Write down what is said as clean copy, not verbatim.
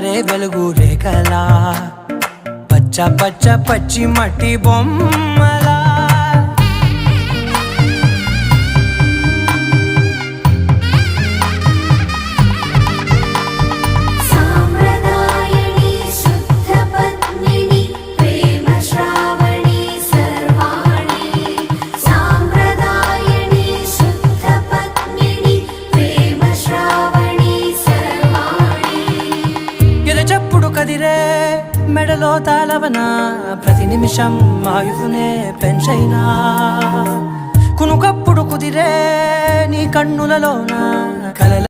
జారే వెలుగు రేఖలా పచ్చ పచ్చ పచ్చి మట్టి బొమ్మలా చెప్పుడు కదిరే మెడలో తాళవన ప్రతి నిమిషం ఆయుధునే పెంచైనా కునుకప్పుడు కుదిరే నీ కన్నులలోన కలల